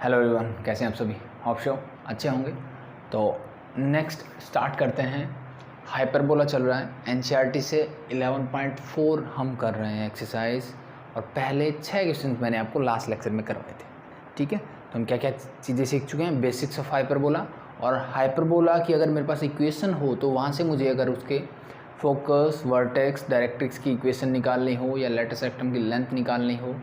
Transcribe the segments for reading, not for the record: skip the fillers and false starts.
Hello everyone, कैसे हैं आप सभी? होप सो अच्छे होंगे। तो नेक्स्ट स्टार्ट करते हैं। हाइपरबोला चल रहा है एनसीईआरटी से 11.4 हम कर रहे हैं एक्सरसाइज, और पहले 6 क्वेश्चन मैंने आपको लास्ट लेक्चर में करवाए थे। ठीक है, तो हम क्या क्या चीज़ें सीख चुके हैं, बेसिक्स ऑफ हाइपरबोला। और हाइपरबोला की अगर मेरे पास इक्वेशन हो तो वहाँ से मुझे अगर उसके फोकस, वर्टेक्स, डायरेक्ट्रिक्स की इक्वेशन निकालनी हो, या लेटस रेक्टम की लेंथ निकालनी हो,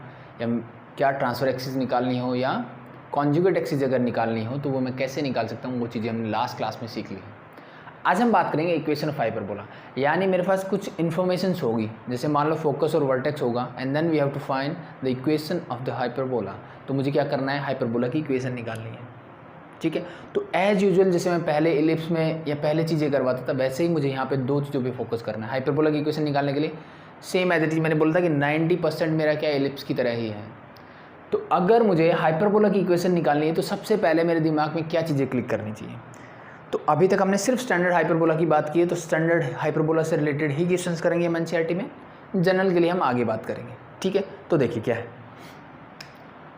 या क्या ट्रांसफर एक्सिस निकालनी हो, या कॉन्जुगेट एक्सिस अगर निकालनी हो, तो वो मैं कैसे निकाल सकता हूँ, वो चीज़ें हमने लास्ट क्लास में सीख ली। आज हम बात करेंगे इक्वेशन ऑफ हाइपरबोला। यानी मेरे पास कुछ इन्फॉर्मेशंस होगी, जैसे मान लो फोकस और वर्टेक्स होगा, and then we have to find the equation of the hyperbola. तो मुझे क्या करना है, हाइपरबोला की इक्वेशन निकालनी है। ठीक है, तो एज यूजुअल जैसे मैं पहले इलिप्स में या पहले चीज़ें करवाता था, वैसे ही मुझे यहाँ पे दो चीज़ों पे फोकस करना है। हाइपरबोला की इक्वेशन निकालने के लिए सेम एज इट इज मैंने बोला था कि 90% मेरा क्या इलिप्स की तरह ही है। तो अगर मुझे हाइपरबोला की इक्वेशन निकालनी है तो सबसे पहले मेरे दिमाग में क्या चीज़ें क्लिक करनी चाहिए। तो अभी तक हमने सिर्फ स्टैंडर्ड हाइपरबोला की बात की है, तो स्टैंडर्ड हाइपरबोला से रिलेटेड ही क्वेश्चंस करेंगे हम एनसीईआरटी में। जनरल के लिए हम आगे बात करेंगे। ठीक है, तो देखिए क्या है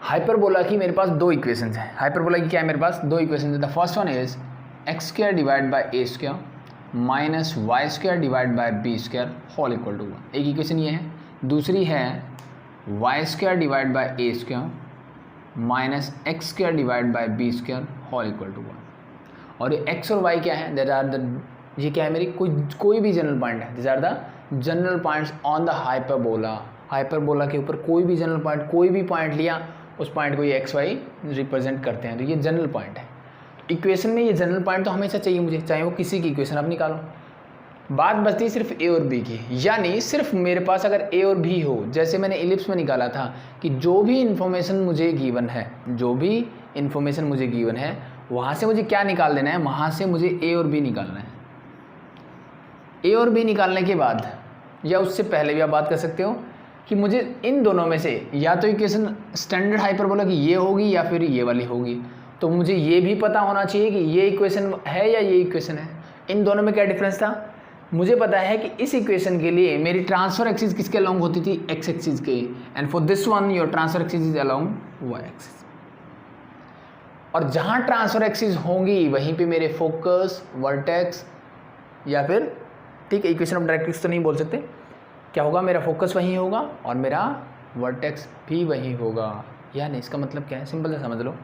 हाइपरबोला की। मेरे पास दो इक्वेशंस हैं। हाइपरबोला की क्या है, मेरे पास दो इक्वेशंस है। The first one is x square divide by a square minus Y square divide by b square whole equal to 1। एक इक्वेशन ये है। दूसरी है y square divide by a square minus x square divide by b square whole equal to 1। और ये x और Y क्या है, दैट आर द, ये क्या है मेरी कोई भी जनरल पॉइंट है। This are the general points on the hyperbola. Hyperbola के ऊपर कोई भी जनरल पॉइंट, कोई भी पॉइंट लिया, उस पॉइंट को ये एक्स वाई रिप्रेजेंट करते हैं, तो ये जनरल पॉइंट है। इक्वेशन में ये जनरल पॉइंट तो हमेशा चाहिए मुझे, चाहे वो किसी की इक्वेशन आप निकालो। बात बचती है सिर्फ ए और बी की, यानी सिर्फ मेरे पास अगर ए और बी हो, जैसे मैंने इलिप्स में निकाला था कि जो भी इन्फॉर्मेशन मुझे गिवन है, जो भी इन्फॉर्मेशन मुझे गिवन है, वहाँ से मुझे क्या निकाल देना है, वहाँ से मुझे ए और बी निकालना है। ए और बी निकालने के बाद, या उससे पहले भी आप बात कर सकते हो कि मुझे इन दोनों में से या तो इक्वेशन स्टैंडर्ड हाइपरबोला की ये होगी या फिर ये वाली होगी। तो मुझे ये भी पता होना चाहिए कि ये इक्वेशन है या ये इक्वेशन है। इन दोनों में क्या डिफरेंस था, मुझे पता है कि इस इक्वेशन के लिए मेरी ट्रांसफर एक्सिस किसके अलोंग होती थी, एक्स एक्सिस के, and for this one your transfer axis is along y axis. और जहाँ ट्रांसफर एक्सिस होंगी वहीं पे मेरे फोकस, वर्टेक्स, या फिर ठीक है इक्वेशन ऑफ डायरेक्ट्रिक्स तो नहीं बोल सकते, क्या होगा, मेरा फोकस वहीं होगा और मेरा वर्टेक्स भी वहीं होगा। यानी इसका मतलब क्या है, सिंपल से समझ लो।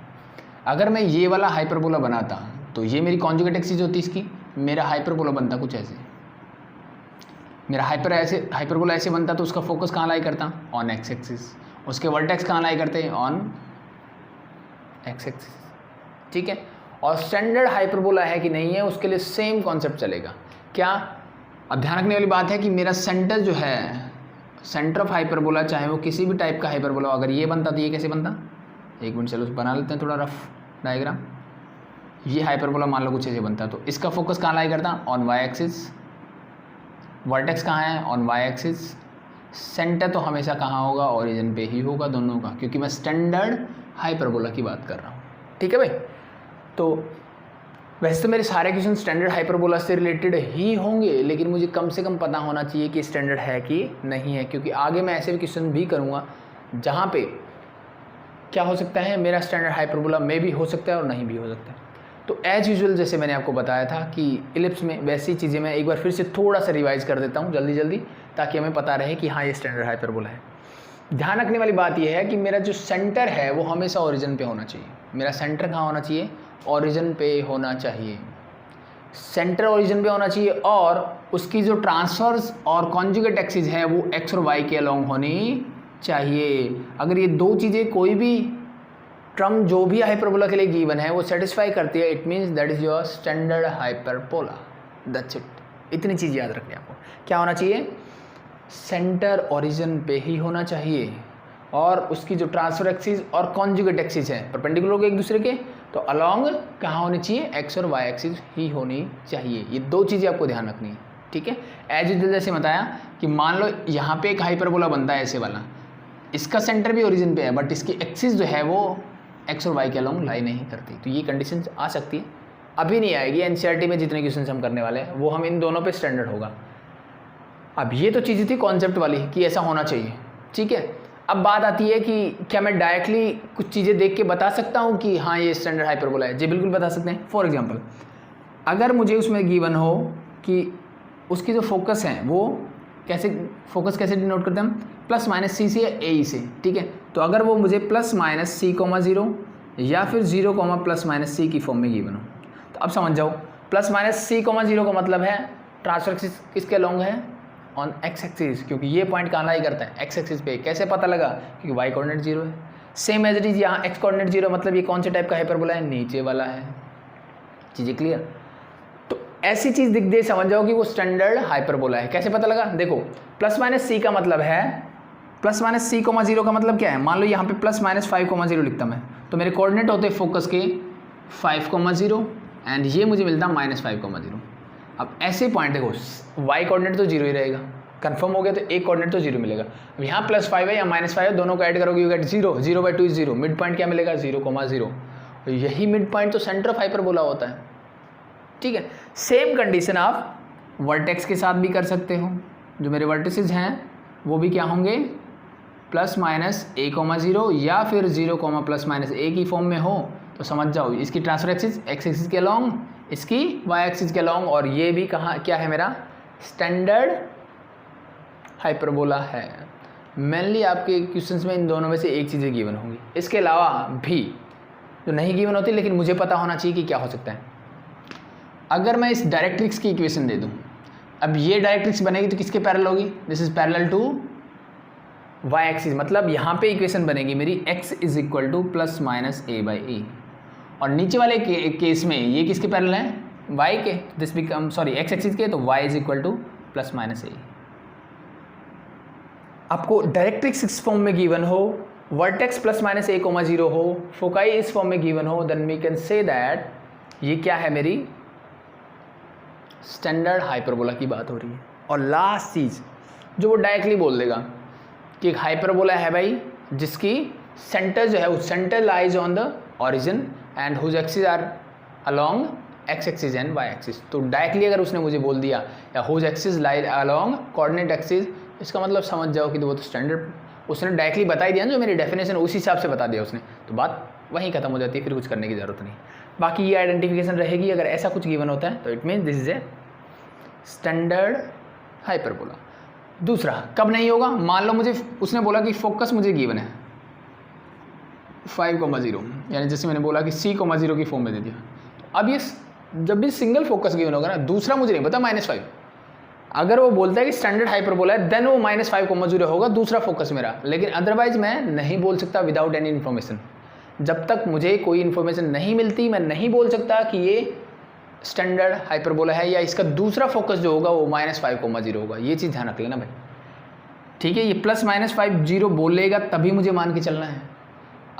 अगर मैं ये वाला हाइपरबोला बनाता तो ये मेरी कॉन्जुगेट एक्सिस होती इसकी, मेरा हाइपरबोला बनता कुछ ऐसे। मेरा हाइपरबोला ऐसे बनता तो उसका फोकस कहाँ लाई करता, ऑन एक्स एक्सिस। उसके वर्टेक्स कहाँ लाई करते हैं, ऑन एक्स एक्सिस। ठीक है, और स्टैंडर्ड हाइपरबोला है कि नहीं है, उसके लिए सेम कॉन्सेप्ट चलेगा। क्या, अब ध्यान रखने वाली बात है कि मेरा सेंटर जो है, सेंटर ऑफ हाइपरबोला, चाहे वो किसी भी टाइप का हाइपरबोला, अगर ये बनता तो ये कैसे बनता, एक मिनट चलो बना लेते हैं थोड़ा रफ डायग्राम। ये हाइपरबोला मान लो कुछ ऐसे बनता, तो इसका फोकस कहाँ लाई करता, ऑन वाई एक्सिस। वर्टेक्स कहाँ है, ऑन वाई एक्सिस। सेंटर तो हमेशा कहाँ होगा, ओरिजिन पे ही होगा दोनों का, क्योंकि मैं स्टैंडर्ड हाइपरबोला की बात कर रहा हूँ। ठीक है भाई, तो वैसे तो मेरे सारे क्वेश्चन स्टैंडर्ड हाइपरबोला से रिलेटेड ही होंगे, लेकिन मुझे कम से कम पता होना चाहिए कि स्टैंडर्ड है कि नहीं है, क्योंकि आगे मैं ऐसे भी क्वेश्चन भी करूँगा जहाँ पे क्या हो सकता है, मेरा स्टैंडर्ड हाइपरबोला में भी हो सकता है और नहीं भी हो सकता है। तो एज यूजुअल जैसे मैंने आपको बताया था कि इलिप्स में वैसी चीज़ें मैं एक बार फिर से थोड़ा सा रिवाइज कर देता हूँ जल्दी, ताकि हमें पता रहे कि हाँ ये स्टैंडर्ड हाइपरबोला है। ध्यान रखने वाली बात यह है कि मेरा जो सेंटर है वो हमेशा ओरिजिन पे होना चाहिए। मेरा सेंटर कहाँ होना चाहिए, ओरिजिन पे होना चाहिए। सेंटर ओरिजिन पे होना चाहिए, और उसकी जो ट्रांसफर्स और कॉन्जुगेट एक्सिस है वो एक्स और वाई के अलोंग होनी चाहिए। अगर ये दो चीज़ें कोई भी टर्म जो भी हाइपरबोला के लिए गिवन है वो सेटिस्फाई करती है, it means that is your standard hyperbola. That's it. इतनी चीज़ याद रखनी है आपको। क्या होना चाहिए, सेंटर ओरिजिन पे ही होना चाहिए, और उसकी जो ट्रांसफर एक्सिस और कॉन्जुगेट एक्सिस है परपेंडिकुलर होगी एक दूसरे के, तो अलोंग कहाँ होनी चाहिए, एक्स और वाई एक्सिस ही होनी चाहिए। ये दो चीज़ें आपको ध्यान रखनी है। ठीक है, एज यूजुअल जैसे बताया कि मान लो यहाँ पे एक हाइपरबोला बनता है ऐसे वाला, इसका सेंटर भी ओरिजिन पे है, बट इसकी एक्सिस जो है वो एक्स और वाई के अलोंग लाई नहीं करती, तो ये कंडीशन आ सकती है। अभी नहीं आएगी, एनसीईआरटी में जितने क्वेश्चन हम करने वाले हैं वो हम इन दोनों पे स्टैंडर्ड होगा। अब ये तो चीज़ें थी कॉन्सेप्ट वाली कि ऐसा होना चाहिए। ठीक है, अब बात आती है कि क्या मैं डायरेक्टली कुछ चीज़ें देख के बता सकता हूँ कि हाँ ये स्टैंडर्ड हाइपरबोला है? जी बिल्कुल बता सकते हैं। फॉर एग्जांपल अगर मुझे उसमें गिवन हो कि उसकी जो फोकस है वो कैसे डिनोट करते हैं हम, प्लस माइनस सी से या ए से, ठीक है। तो अगर वो मुझे प्लस माइनस सी कोमा 0 या फिर 0 कोमा प्लस माइनस सी की फॉर्म में गिवन हो, तो अब समझ जाओ प्लस माइनस सी कोमा 0 का मतलब है ट्रांसफर एक्सिस किसके अलोंग है, ऑन एक्स एक्सिस, क्योंकि ये पॉइंट कहाँ लाई करता है, एक्स एक्सिस पे। कैसे पता लगा, क्योंकि वाई कोऑर्डिनेट 0 है। सेम एज इट इज यहाँ एक्स कोऑर्डिनेट 0, मतलब ये कौन से टाइप का हाइपरबोला है, नीचे वाला है। चीज़ें क्लियर? तो ऐसी चीज़ दिख दे समझ जाओ कि वो स्टैंडर्ड हाइपरबोला है। कैसे पता लगा, देखो प्लस माइनस सी का मतलब है, प्लस माइनस सी कोमा 0 का मतलब क्या है, मान लो यहाँ पे प्लस माइनस 5 कोमा 0 लिखता मैं, तो मेरे कोऑर्डिनेट होते फोकस के 5 कोमा 0 एंड ये मुझे मिलता माइनस 5 कोमा 0। अब ऐसे पॉइंट देखो वाई कोऑर्डिनेट तो 0 ही रहेगा, कंफर्म हो गया, तो एक कोऑर्डिनेट तो 0 मिलेगा। अब यहाँ प्लस 5 है या माइनस 5 है, दोनों को ऐड करोगे you get 0, 0/2 is 0, mid point क्या मिलेगा 0,0। तो यही मिड पॉइंट तो सेंटर ऑफ हाइपरबोला होता है, ठीक है। सेम कंडीशन आप वर्टेक्स के साथ भी कर सकते हो। जो मेरे वर्टिसेस हैं वो भी क्या होंगे, प्लस माइनस a, 0 या फिर 0, प्लस माइनस a की फॉर्म में हो, तो समझ जाओ इसकी ट्रांसफर एक्सिस एक्स एक्सिस के अलोंग, इसकी y एक्सिस के अलोंग, और ये भी कहाँ क्या है मेरा स्टैंडर्ड हाइपरबोला है। मेनली आपके क्वेश्चंस में इन दोनों में से एक चीज़ें गिवन होंगी, इसके अलावा भी जो नहीं गिवन होती, लेकिन मुझे पता होना चाहिए कि क्या हो सकता है। अगर मैं इस डायरेक्ट्रिक्स की इक्वेशन दे दूं, अब ये डायरेक्ट्रिक्स बनेगी तो किसके पैरेलल होगी, this is parallel to y axis, मतलब यहाँ पे इक्वेशन बनेगी मेरी x is equal to plus minus a/e, और नीचे वाले केस में ये किसके पैरेलल है, y के, this become sorry x axis के, तो y is equal to plus minus a। आपको डायरेक्ट्रिक्स इस फॉर्म में गिवन हो, वर्टेक्स प्लस माइनस a, 0 हो, फोकाई इस फॉर्म में गिवन हो, then we can say that ये क्या है, मेरी स्टैंडर्ड हाइपरबोला की बात हो रही है। और लास्ट चीज़ जो वो डायरेक्टली बोल देगा कि एक हाइपरबोला है भाई जिसकी सेंटर जो है वो centre lies on the origin and whose axis are along x axis and y axis. तो डायरेक्टली अगर उसने मुझे बोल दिया या whose axis lies along coordinate axis, इसका मतलब समझ जाओ कि वो तो स्टैंडर्ड, उसने डायरेक्टली बता ही दिया ना, जो मेरी डेफिनेशन उसी हिसाब से बता दिया उसने, तो बात वहीं खत्म हो जाती है, फिर कुछ करने की ज़रूरत नहीं। बाकी ये आइडेंटिफिकेशन रहेगी, अगर ऐसा कुछ गिवन होता है तो it means this is a standard hyperbola. दूसरा कब नहीं होगा, मान लो मुझे उसने बोला कि फोकस मुझे गिवन है 5,0, यानी जैसे मैंने बोला कि c,0 की फॉर्म में दे दिया। अब ये जब भी सिंगल फोकस गिवन होगा ना, दूसरा मुझे नहीं पता -5, अगर वो बोलता है कि स्टैंडर्ड हाइपरबोला है देन वो -5,0 होगा दूसरा फोकस मेरा, लेकिन अदरवाइज मैं नहीं बोल सकता विदाउट एनी इन्फॉर्मेशन। जब तक मुझे कोई इन्फॉर्मेशन नहीं मिलती मैं नहीं बोल सकता कि ये स्टैंडर्ड हाइपरबोला है या इसका दूसरा फोकस जो होगा वो -5,0 होगा। ये चीज़ ध्यान रख लेना भाई, ठीक है। ये +-50 बोलेगा तभी मुझे मान के चलना है,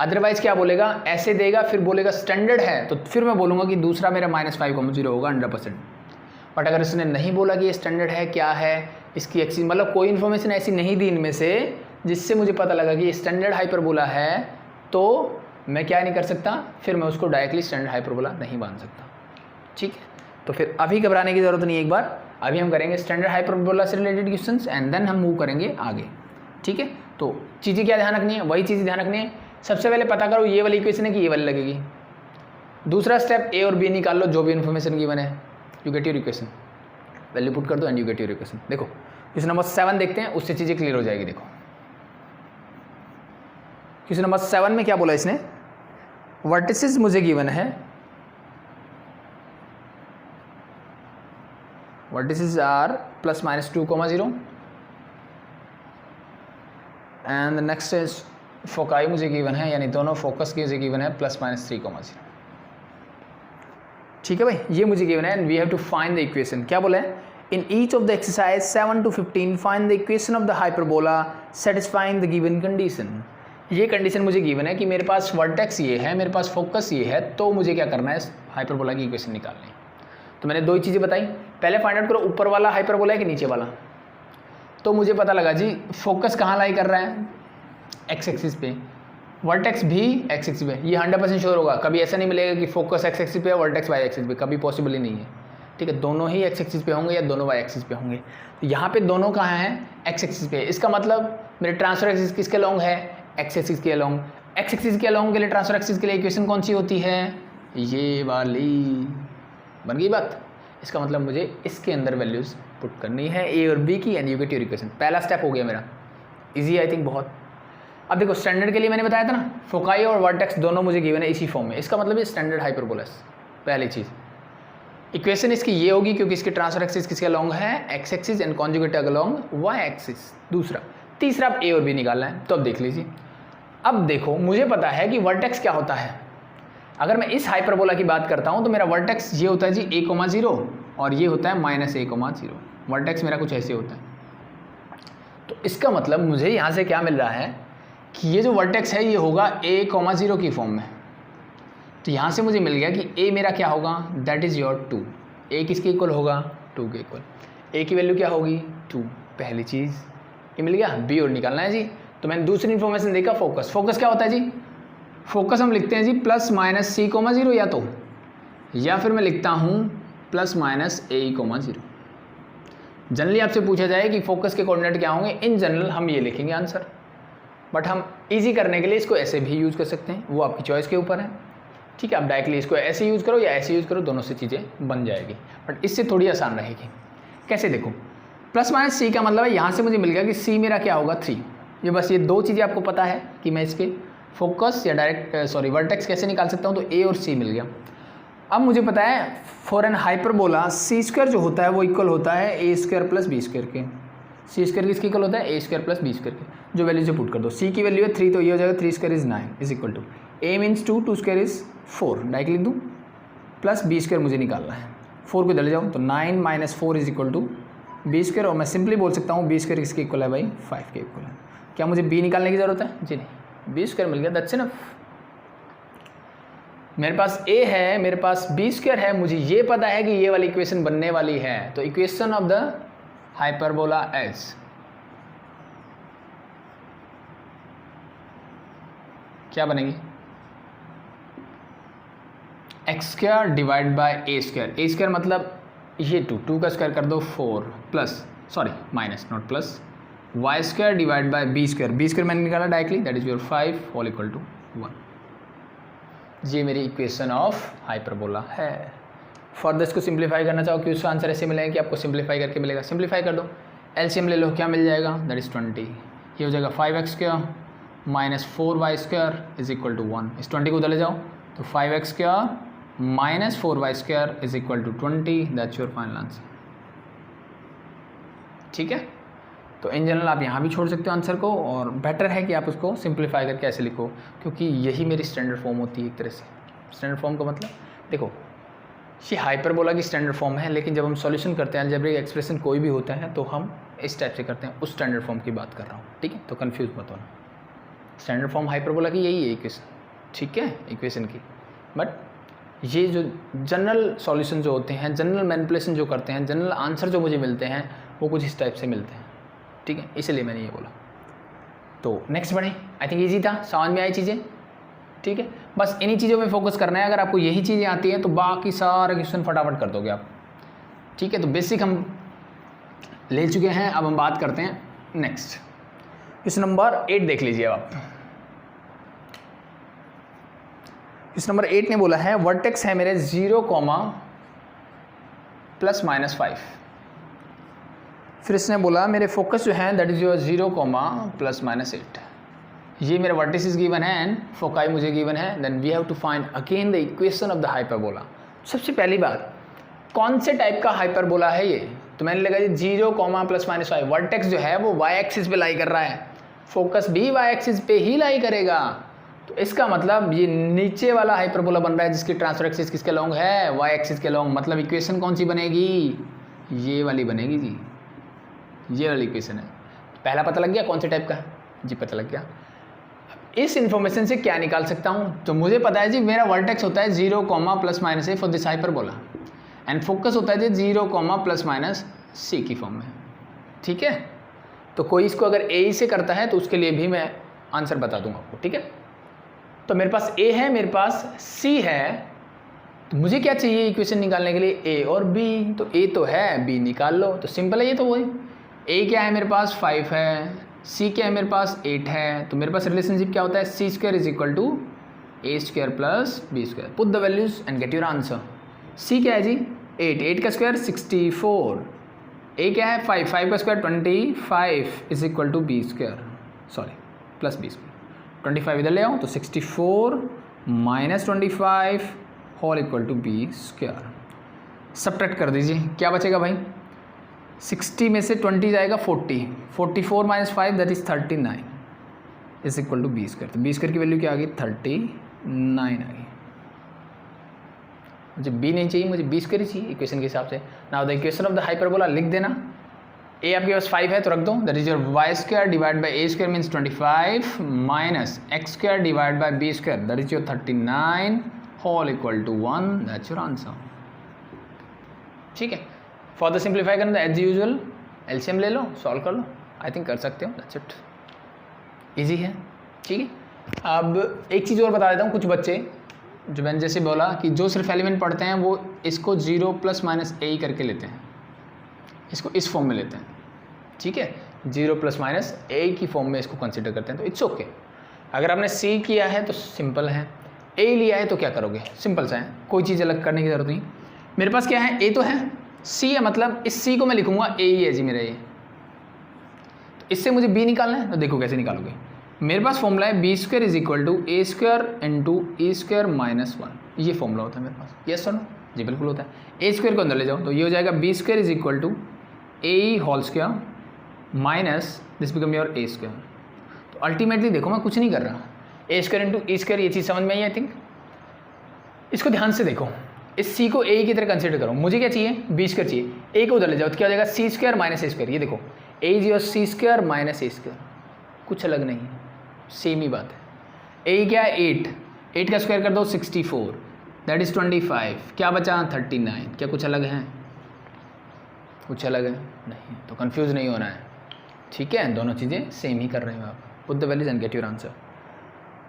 अदरवाइज क्या बोलेगा, ऐसे देगा फिर बोलेगा स्टैंडर्ड है, तो फिर मैं बोलूँगा कि दूसरा मेरा -5,0 होगा 100%। बट अगर इसने नहीं बोला कि ये स्टैंडर्ड है, क्या है इसकी एक्सिस, मतलब कोई इन्फॉर्मेशन ऐसी नहीं दी इनमें से जिससे मुझे पता लगा कि ये स्टैंडर्ड हाइपरबोला है, तो मैं क्या नहीं कर सकता, फिर मैं उसको डायरेक्टली स्टैंडर्ड हाइपरबोला नहीं मान सकता, ठीक है। तो फिर अभी घबराने की ज़रूरत नहीं है, एक बार अभी हम करेंगे स्टैंडर्ड हाइपरबोला से रिलेटेड क्वेश्चंस एंड देन हम मूव करेंगे आगे, ठीक है। तो चीज़ें क्या ध्यान रखनी है, वही चीज़ें ध्यान रखनी है। सबसे पहले पता करो ये वाली इक्वेशन है कि ये वाली लगेगी। दूसरा स्टेप ए और बी निकाल लो, जो भी इन्फॉर्मेशन गिवन है, you get your equation, value put कर दो and you get your equation. देखो क्वेश्चन नंबर 7 देखते हैं, उससे चीज़ें क्लियर हो जाएगी। देखो क्वेश्चन नंबर 7 में क्या बोला इसने, वर्टिसेस मुझे गिवन है, vertices are +-2,0 and next is foci मुझे गिवन है, यानी दोनों फोकस की मुझे गिवन है +-3,0, ठीक है भाई, ये मुझे गिवन है and we have to find the equation. क्या बोला है, in each of the exercise 7 to 15 find the equation of the hyperbola satisfying the given condition. ये कंडीशन मुझे गिवन है कि मेरे पास वर्टेक्स ये है, मेरे पास फोकस ये है, तो मुझे क्या करना है, हाइपरबोला की इक्वेशन निकालनी है। तो मैंने दो ही चीज़ें बताई, पहले फाइंड आउट करो ऊपर वाला हाइपरबोला है कि नीचे वाला। तो मुझे पता लगा जी फोकस कहाँ लाई कर रहा है, एक्स एक्सिस पे, वर्टेक्स भी एक्स एक्सिस पे, ये 100% श्योर होगा। कभी ऐसा नहीं मिलेगा कि फोकस एक्स एक्सिस पे है वर्टेक्स वाई एक्सिस पे, कभी पॉसिबल ही नहीं है, ठीक है। दोनों ही एक्स एक्सिस पे होंगे या दोनों वाई एक्सिस पे होंगे। तो यहाँ पे दोनों कहाँ हैं, एक्स एक्सिस पे। इसका मतलब मेरे ट्रांसफर एक्सिस किसके अलोंग है, एक्स एक्सिस के अलोंग। एक्स एक्सिस के अलोंग के लिए ट्रांसफर एक्सिस के लिए इक्वेशन कौन सी होती है, ये वाली। बन गई बात। इसका मतलब मुझे इसके अंदर वैल्यूज़ पुट करनी है ए और बी की, and you get your equation. पहला स्टेप हो गया मेरा, इजी आई थिंक बहुत। अब देखो स्टैंडर्ड के लिए मैंने बताया था ना, फोकाई और वर्टेक्स दोनों मुझे गिवन है इसी फॉर्म में, इसका मतलब ये स्टैंडर्ड हाइपरबोला। पहली चीज़ इक्वेशन इसकी ये होगी क्योंकि इसके ट्रांसफर एक्सिस किसके अलोंग है, x axis, and conjugate along y axis. दूसरा, तीसरा अब ए और बी निकालना है, तो अब देख लीजिए। अब देखो मुझे पता है कि वर्टेक्स क्या होता है। अगर मैं इस हाइपरबोला की बात करता हूँ तो मेरा वर्टेक्स ये होता है जी a,0 और ये होता है -a,0। वर्टेक्स मेरा कुछ ऐसे होता है। तो इसका मतलब मुझे यहाँ से क्या मिल रहा है कि ये जो वर्टेक्स है ये होगा a,0 की फॉर्म में। तो यहाँ से मुझे मिल गया कि a मेरा क्या होगा, दैट इज़ योर 2। a किसके इक्वल होगा, 2 के इक्वल। a की वैल्यू क्या होगी, 2। पहली चीज़ ये मिल गया। b और निकालना है जी। तो मैंने दूसरी इन्फॉर्मेशन देखा, फोकस। फोकस क्या होता है जी, फोकस हम लिखते हैं जी +-c,0 या फिर मैं लिखता हूँ +-a,0। जनरली आपसे पूछा जाए कि फोकस के कोऑर्डिनेट क्या होंगे, इन जनरल हम ये लिखेंगे आंसर, बट हम इजी करने के लिए इसको ऐसे भी यूज़ कर सकते हैं, वो आपकी चॉइस के ऊपर है। ठीक है, आप डायरेक्टली इसको ऐसे यूज़ करो या ऐसे यूज़ करो, दोनों से चीज़ें बन जाएगी, बट इससे थोड़ी आसान रहेगी। कैसे, देखो +-c का मतलब है यहाँ से मुझे मिल गया कि c मेरा क्या होगा 3। ये बस ये दो चीज़ें आपको पता है कि मैं इसके फोकस या वर्टेक्स कैसे निकाल सकता हूँ, तो a और c मिल गया। अब मुझे पता है फॉर एन हाइपरबोला c² जो होता है वो इक्वल होता है a² + b² के। c² किसके इक्वल होता है, a² + b² के। जो वैल्यू से पुट कर दो, c की वैल्यू है 3, तो ये हो जाएगा 3² = 9 is equal to a means 2, 2² = 4, direct लिख दूँ, प्लस b² मुझे निकालना है। 4 को इधर ले जाऊँ तो 9 - 4 = b², और मैं सिंपली बोल सकता हूँ b² किसके इक्वल है भाई, 5 के इक्वल है। क्या मुझे b निकालने की ज़रूरत है, जी नहीं, b² मिल गया, दैट्स इनफ। मेरे पास a है, मेरे पास b² है, मुझे ये पता है कि ये वाली इक्वेशन बनने वाली है। तो equation of the hyperbola as क्या बनेगी, x² / a² मतलब ये 2 का स्क्वायर कर दो 4 plus minus not plus y² / b² मैंने निकाला directly, that is your 5 whole equal to 1। ये मेरी इक्वेशन ऑफ हाइपरबोला है। फर्दर इसको सिंप्लीफाई करना चाहो कि उसका आंसर ऐसे मिलेगा कि आपको सिंप्लीफाई करके मिलेगा, सिंप्लीफाई कर दो, एलसीएम ले लो, क्या मिल जाएगा, दैट इज 20। ये हो जाएगा 5x² - 4y² = 1। इस 20 को उधर ले जाओ तो 5x² - 4y² = 20, that's your final answer. ठीक है, तो इन जनरल आप यहाँ भी छोड़ सकते हो आंसर को, और बेटर है कि आप उसको सिंप्लीफाई करके ऐसे लिखो, क्योंकि यही मेरी स्टैंडर्ड फॉर्म होती है एक तरह से। स्टैंडर्ड फॉर्म का मतलब देखो, ये हाइपरबोला की स्टैंडर्ड फॉर्म है, लेकिन जब हम सॉल्यूशन करते हैं अलजेब्रिक एक्सप्रेशन कोई भी होता है तो हम इस टाइप से करते हैं, उस स्टैंडर्ड फॉर्म की बात कर रहा हूँ। ठीक है, तो कन्फ्यूज मत होना, स्टैंडर्ड फॉर्म हाइपरबोला की यही है इक्वेशन, ठीक है, इक्वेशन की। बट ये जो जनरल सॉल्यूशन जो होते हैं, जनरल मैनिपुलेशन जो करते हैं, जनरल आंसर जो मुझे मिलते हैं वो कुछ इस टाइप से मिलते हैं। ठीक है, इसलिए मैंने ये बोला। तो नेक्स्ट बढ़े, आई थिंक ईजी था, समझ में आई चीज़ें। ठीक है, बस इन्हीं चीज़ों पे फोकस करना है। अगर आपको यही चीज़ें आती हैं तो बाकी सारे क्वेश्चन फटाफट कर दोगे आप। ठीक है, तो बेसिक हम ले चुके हैं, अब हम बात करते हैं नेक्स्ट। क्वेश्चन नंबर 8 देख लीजिए आप। क्वेश्चन नंबर 8 ने बोला है वर्टेक्स है मेरे 0, ±5। फिर इसने बोला मेरे फोकस जो है दैट इज योर 0, ±8। ये मेरा वर्टिसेस गिवन है एंड फोकाई मुझे गिवन है। Then we have to find again the equation of the hyperbola. सबसे पहली बात, कौन से टाइप का हाइपरबोला है ये, तो मैंने लगा जी 0, ±5। वर्टेक्स जो है वो वाई एक्सिस पे लाई कर रहा है, फोकस भी वाई एक्सिस पे ही लाई करेगा। तो इसका मतलब ये नीचे वाला हाइपरबोला बन रहा है जिसकी ट्रांसफर एक्सिस किसके लॉन्ग है, वाई एक्सिस के लॉन्ग। मतलब इक्वेशन कौन सी बनेगी, ये वाली बनेगी जी, ये वाली इक्वेशन है। पहला पता लग गया कौन से टाइप का है जी, पता लग गया। इस इन्फॉर्मेशन से क्या निकाल सकता हूँ, तो मुझे पता है जी मेरा वर्टेक्स होता है 0, ±a for this hyperbola and focus होता है जी 0, ±c की फॉर्म में। ठीक है, तो कोई इसको अगर a से करता है तो उसके लिए भी मैं आंसर बता दूंगा आपको। ठीक है, तो मेरे पास a है, मेरे पास c है, तो मुझे क्या चाहिए इक्वेशन निकालने के लिए, a और b। तो a तो है, b निकाल लो, तो सिंपल है ये। तो वही a क्या है मेरे पास 5 है, सी क्या है मेरे पास 8 है, तो मेरे पास रिलेशनशिप क्या होता है C square is equal to A square plus B square. Put the values and get your answer. C क्या है जी 8 का स्क्वायर 64, ए क्या है 5 का square 25 is equal to b square, sorry plus B square. 25 इधर ले आओ तो 64 minus 25 whole equal to b square. Subtract कर दीजिए, क्या बचेगा भाई 60 में से 20 जाएगा 40, 44 minus 5 that is 39 is equal to b square. तो बी स्क्वायर की वैल्यू क्या आ गई 39 आ गई। मुझे बी नहीं चाहिए, मुझे बी स्क्वायर ही चाहिए इक्वेशन के हिसाब से। Now the equation of the hyperbola लिख देना। ए आपके पास 5 है तो रख दो, that is your y square divide by A square means 25 minus x square divide by b square that is your 39 whole equal to 1, that's your answer. ठीक है, for the simplify करना एज यूजुअल एलसीएम ले लो, solve कर लो, I think कर सकते हो, that's it, easy है। ठीक है, अब एक चीज़ और बता देता हूँ, कुछ बच्चे जो मैंने जैसे बोला कि जो सिर्फ एलिमेंट पढ़ते हैं वो इसको 0 प्लस माइनस ए ही करके लेते हैं, इसको इस फॉर्म में लेते हैं। ठीक है, 0 प्लस माइनस ए की फॉर्म में इसको कंसिडर करते हैं, तो इट्स ओके। अगर आपने सी किया है तो सिंपल है, ए लिया है तो क्या करोगे, सिंपल सा है, कोई चीज़ अलग करने की जरूरत नहीं। मेरे पास क्या है, ए तो है, सी है, मतलब इस सी को मैं लिखूंगा ए ही है जी मेरा ये। तो इससे मुझे बी निकालना है, तो देखो कैसे निकालोगे। मेरे पास फॉर्मूला है b square is equal to A square into e square minus 1, ये फॉर्मूला होता है मेरे पास। यस और नो, जी बिल्कुल होता है। ए स्क्वायर को अंदर ले जाओ तो ये हो जाएगा b square is equal to a whole square minus this become your a square. तो अल्टीमेटली देखो मैं कुछ नहीं कर रहा, a square into e square, ये चीज़ समझ में आई थिंक। इसको ध्यान से देखो, इस सी को ए की तरह कंसिडर करो। मुझे क्या चाहिए, बी स्क्वायर चाहिए, ए को उधर ले जाओ तो क्या हो जाएगा C square minus A square. ये देखो A is your C square minus A square, कुछ अलग नहीं है, सेम ही बात है। ए क्या है 8 का स्क्वायर कर दो 64 दैट इज 25, क्या बचा 39, क्या कुछ अलग है, कुछ अलग है नहीं, तो कंफ्यूज नहीं होना है। ठीक है, दोनों चीज़ें सेम ही कर रहे हो आप। Put the values and get your answer.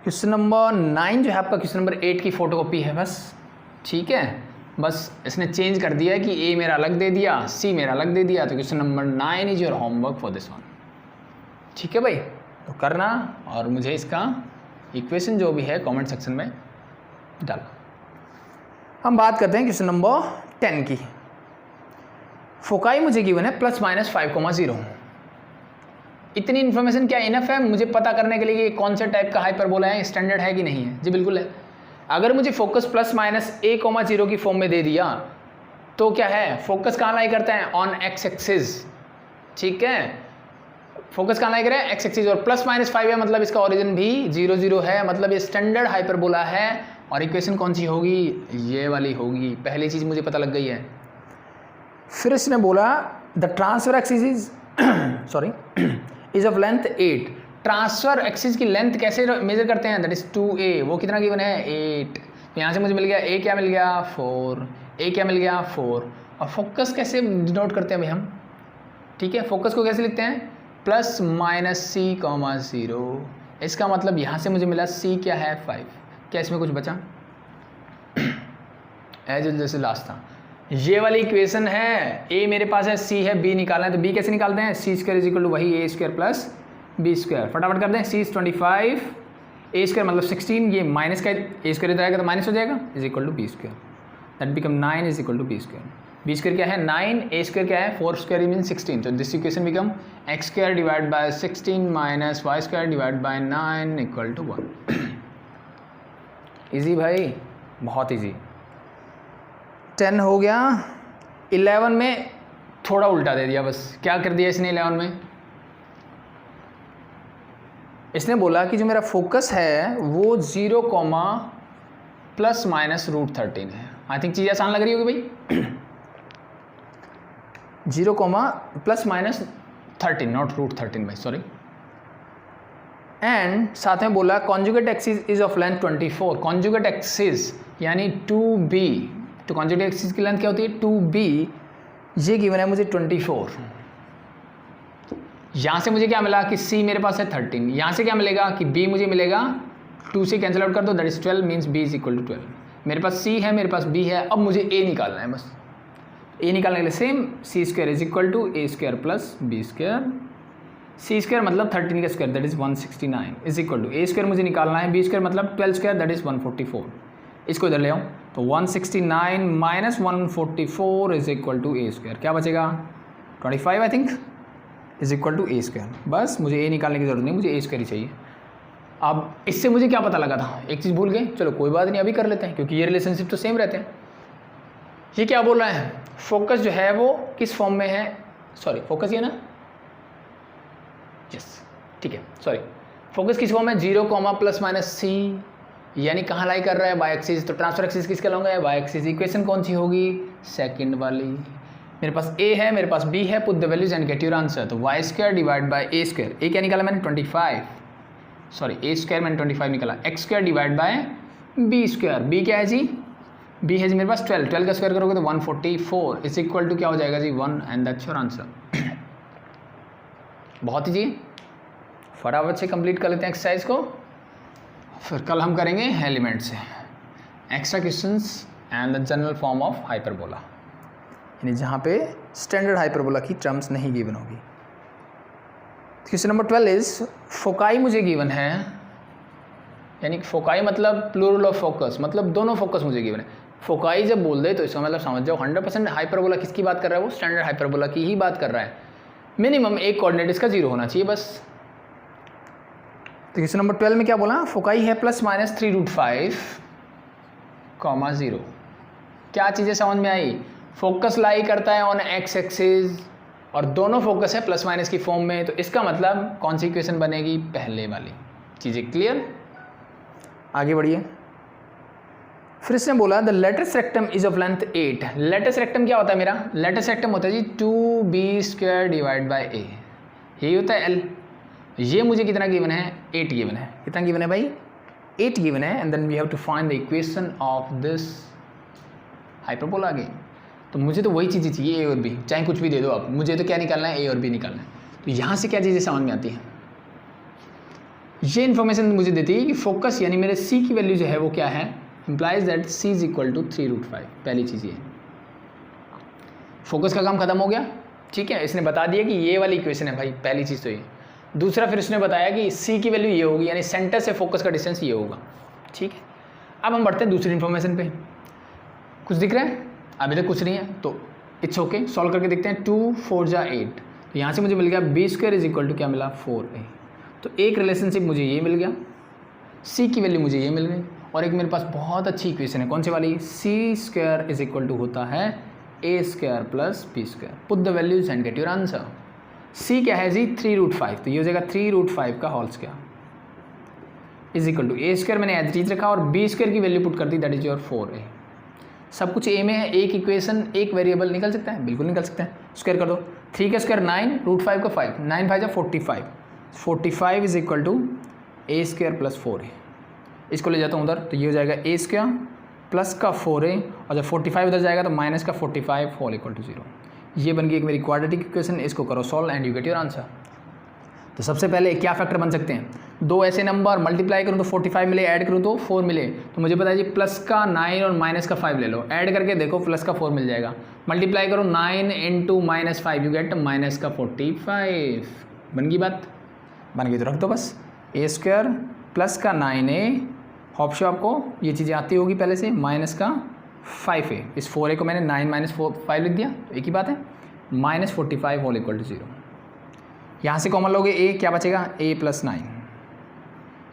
Question number 9 जो है आपका क्वेश्चन नंबर 8 की फोटोकॉपी है बस। ठीक है, बस इसने चेंज कर दिया है कि ए मेरा अलग दे दिया, सी मेरा अलग दे दिया, तो question number 9 is your homework for this one. ठीक है भाई, तो करना और मुझे इसका इक्वेशन जो भी है कमेंट सेक्शन में डालना। हम बात करते हैं क्वेश्चन नंबर 10 की। फोकाई मुझे गिवन है प्लस माइनस 5,0। इतनी इन्फॉर्मेशन क्या इनफ है मुझे पता करने के लिए कि कौन से टाइप का हाइपरबोला है, स्टैंडर्ड है कि नहीं है? जी बिल्कुल है। अगर मुझे फोकस प्लस माइनस a,0 की फॉर्म में दे दिया तो क्या है, फोकस कहाँ लाई करता है, ऑन एक्स एक्सिस। ठीक है, फोकस कहाँ लाई करे, एक्स एक्सिस, और प्लस माइनस 5 है मतलब इसका ओरिजिन भी 0 0 है, मतलब ये स्टैंडर्ड हाइपरबोला है। और इक्वेशन कौन सी होगी, ये वाली होगी। पहली चीज़ मुझे पता लग गई है। फिर इसने बोला the transfer axis is sorry is of length 8। Transfer axis की लेंथ कैसे मेजर करते हैं, दैट इज 2a। वो कितना गिवन है 8। तो यहाँ से मुझे मिल गया a क्या मिल गया 4, a क्या मिल गया 4। और फोकस कैसे डिनोट करते हैं भाई हम, ठीक है, फोकस को कैसे लिखते हैं, प्लस माइनस c,0। इसका मतलब यहाँ से मुझे मिला c क्या है 5। क्या इसमें कुछ बचा, एज जैसे लास्ट था। ये वाली इक्वेशन है, a मेरे पास है, c है, b निकालना है, तो b कैसे निकालते हैं, सी स्क्वायर इज इक्वल टू वही a square plus b square. फटाफट करते हैं, c इज 25, a स्क्वायर मतलब 16, ये माइनस का a स्क्वायर इधर आएगा तो माइनस हो जाएगा, is equal to b square, that become 9 is equal to b square. b square क्या है 9, a स्क्वायर क्या है 4 स्क्वायर मीन 16। तो this equation become x square divide by 16 minus y square divide by 9 equal to 1। Easy भाई, बहुत easy. 10 हो गया। 11 में थोड़ा उल्टा दे दिया बस। क्या कर दिया इसने 11 में, इसने बोला कि जो मेरा फोकस है वो 0, प्लस माइनस √13 है। आई थिंक चीज़ आसान लग रही होगी भाई। 0, प्लस माइनस 13, नॉट √13 भाई, सॉरी। एंड साथ में बोला conjugate axis is of length 24। Conjugate axis यानी 2b, तो कॉन्जुगेट एक्सिस की लेंथ क्या होती है 2b। ये गिवन है मुझे 24। यहाँ से मुझे क्या मिला कि c मेरे पास है 13, यहाँ से क्या मिलेगा कि b मुझे मिलेगा 2 से कैंसिल आउट कर दो, that is 12 means b is equal to 12। मेरे पास c है, मेरे पास b है, अब मुझे a निकालना है। बस a निकालने के लिए same c square is equal to a square plus b square c square मतलब 13 का square that is 169 is equal to A square मुझे निकालना है, बी स्क्वायर मतलब 12 स्क्वायर दैट इज़ 144। इसको इधर ले आऊँ तो 169 minus 144 is equal to A square, क्या बचेगा 25 I think is equal to A square. बस मुझे ए निकालने की जरूरत नहीं, मुझे ए स्क्वायर ही चाहिए। अब इससे मुझे क्या पता लगा था, एक चीज़ भूल गए, चलो कोई बात नहीं अभी कर लेते हैं क्योंकि ये रिलेशनशिप तो सेम रहते हैं। ये क्या बोल रहा है, फोकस जो है वो किस फॉर्म में है, सॉरी फोकस ये ना, यस ठीक है, सॉरी फोकस किस फॉर्म में 0 प्लस माइनस सी, यानी कहाँ लाई कर रहा है, वाई एक्सिस, तो ट्रांसफर एक्सिस किसका लाऊंगा, वाई एक्सिस। इक्वेशन कौन सी होगी, सेकंड वाली। मेरे पास ए है, मेरे पास बी है, put the values and get your answer. तो Y square divide by A square, A क्या निकाला मैंने 25, सॉरी ए स्क्वायर मैंने 25 निकाला, x square divide by b square, b क्या है जी, बी है जी मेरे पास 12, 12 का स्क्वायर करोगे तो 144 इज इक्वल टू क्या हो जाएगा जी 1 एंड दैट्स योर आंसर। बहुत ही जी फटाफट से कंप्लीट कर लेते हैं एक्सरसाइज को, फिर कल हम करेंगे एलिमेंट से extra questions and the general form of hyperbola, यानी जहाँ पे स्टैंडर्ड हाइपरबोला की टर्म्स नहीं गिवन होगी। क्वेश्चन नंबर 12 इज फोकाई मुझे गिवन है, यानी फोकाई मतलब प्लूरल ऑफ फोकस, मतलब दोनों फोकस मुझे गिवन है। फोकाई जब बोल दे तो इसका मतलब समझ जाओ 100% हाइपरबोला किसकी बात कर रहा है, वो स्टैंडर्ड हाइपरबोला की ही बात कर रहा है। मिनिमम एक कोऑर्डिनेट इसका 0 होना चाहिए बस। तो क्वेश्चन नंबर 12 में क्या बोला, फोकाई है प्लस माइनस 3√5, 0। क्या चीज़ें समझ में आई, फोकस लाई करता है ऑन एक्स एक्सिस और दोनों फोकस है प्लस माइनस की फॉर्म में, तो इसका मतलब कौन सी इक्वेशन बनेगी, पहले वाली। चीज़ें क्लियर, आगे बढ़िए। फिर इसने बोला the latest rectum is of length 8। Latus rectum क्या होता है मेरा, लेटेस्ट रेक्टम होता है जी 2b² डिवाइड बाई ए, यही होता है एल। ये मुझे कितना गिवन है, 8 गिवन है, कितना गिवन है भाई 8 गिवन है, and then we have to find the equation of this hyperbola again. तो मुझे तो वही चीज़ें चाहिए, ए और बी, चाहे कुछ भी दे दो आप, मुझे तो क्या निकालना है, ए और बी निकालना है। तो यहाँ से क्या चीज़ें समझ में आती हैं, ये इन्फॉर्मेशन मुझे देती है कि फोकस यानी मेरे सी की वैल्यू जो है वो क्या है, implies that c is equal to 3√5। पहली चीज़ ये, फोकस का काम खत्म हो गया, ठीक है, इसने बता दिया कि ये वाली इक्वेशन है भाई, पहली चीज़ तो ये। दूसरा फिर इसने बताया कि सी की वैल्यू ये होगी, यानी सेंटर से फोकस का डिस्टेंस ये होगा, ठीक है। अब हम बढ़ते हैं दूसरी इन्फॉर्मेशन पे, कुछ दिख रहा है, अभी तक कुछ नहीं है तो इट्स ओके, सॉल्व करके देखते हैं। 2 4 जा 8, तो यहाँ से मुझे मिल गया b² इज इक्वल टू क्या मिला 4a। तो एक रिलेशनशिप मुझे ये मिल गया, c की वैल्यू मुझे ये मिल गई, और एक मेरे पास बहुत अच्छी इक्वेशन है, कौन सी वाली, c² इज इक्वल टू होता है a² plus b²। Put the values and get your answer. c क्या है जी 3√5, तो ये हो जाएगा 3√5 का whole square is equal to a² मैंने एज इट रखा और b² की वैल्यू पुट कर दी, दैट इज योर 4a। सब कुछ ए में है, एक इक्वेशन एक वेरिएबल निकल सकता है, बिल्कुल निकल सकता है। स्क्वायर कर दो, 3 का स्क्वायर 9, √5 का 5, 9 5 45, 45 is equal to a² plus 4a। इसको ले जाता हूँ उधर, तो ये हो जाएगा a² प्लस का 4a, और जब 45 उधर जाएगा तो माइनस का 45 होल इक्वल टू 0। ये बन गई एक मेरी क्वाड्रेटिक इक्वेशन, इसको करो solve and you get your answer. तो सबसे पहले क्या फैक्टर बन सकते हैं, दो ऐसे नंबर मल्टीप्लाई करूँ तो 45 मिले, ऐड करूँ तो 4 मिले, तो मुझे पता है जी प्लस का 9 और माइनस का 5 ले लो, ऐड करके देखो प्लस का 4 मिल जाएगा, मल्टीप्लाई करो 9 into minus 5 you get minus का 45। बन गई बात, बन गई तो रख दो बस, a² प्लस का 9a, ऑप्शन आपको ये चीज़ें आती होगी पहले से, माइनस का 5a, इस 4a को मैंने 9 माइनस 5 लिख दिया, तो एक ही बात है, माइनस 45 होल इक्वल टू 0। यहाँ से कॉमन लोगे a, क्या बचेगा a प्लस 9,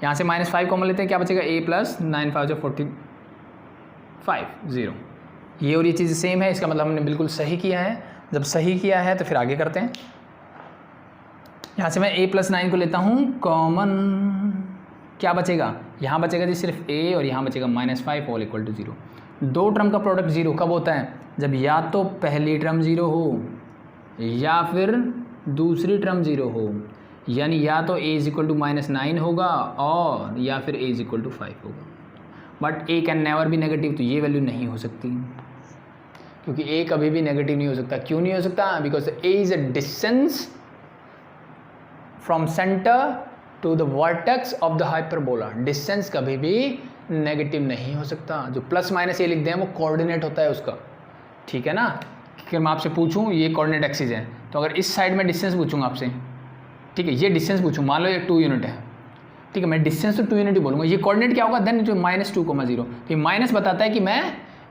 यहाँ से माइनस 5 कॉमन लेते हैं, क्या बचेगा a प्लस 9 5 45 0। ये और ये चीज़ सेम है, इसका मतलब हमने बिल्कुल सही किया है। जब सही किया है तो फिर आगे करते हैं। यहाँ से मैं a प्लस 9 को लेता हूँ कॉमन, क्या बचेगा, यहाँ बचेगा जी सिर्फ a और यहाँ बचेगा माइनस 5 होल इक्वल टू 0। दो टर्म का प्रोडक्ट 0 कब होता है, जब या तो पहली टर्म 0 हो या फिर दूसरी टर्म 0 हो, यानी या तो a is equal to minus 9 होगा और या फिर a इज इक्वल टू 5 होगा। बट a कैन नेवर भी नेगेटिव, तो ये वैल्यू नहीं हो सकती, क्योंकि a कभी भी नेगेटिव नहीं हो सकता। क्यों नहीं हो सकता, because a is a distance from centre to the vertex of the hyperbola. Distance कभी भी नेगेटिव नहीं हो सकता। जो प्लस माइनस ये लिख दें वो कोऑर्डिनेट होता है उसका, ठीक है ना। कि मैं आपसे पूछूं ये कोऑर्डिनेट एक्सिस है, तो अगर इस साइड में डिस्टेंस पूछूंगा आपसे ठीक है, ये डिस्टेंस पूछूँ, मान लो ये 2 यूनिट है, ठीक है, मैं डिस्टेंस तो 2 यूनिट ही बोलूँगा, ये कोऑर्डिनेट क्या होगा, देन जो -2,0, तो ये माइनस बताता है कि मैं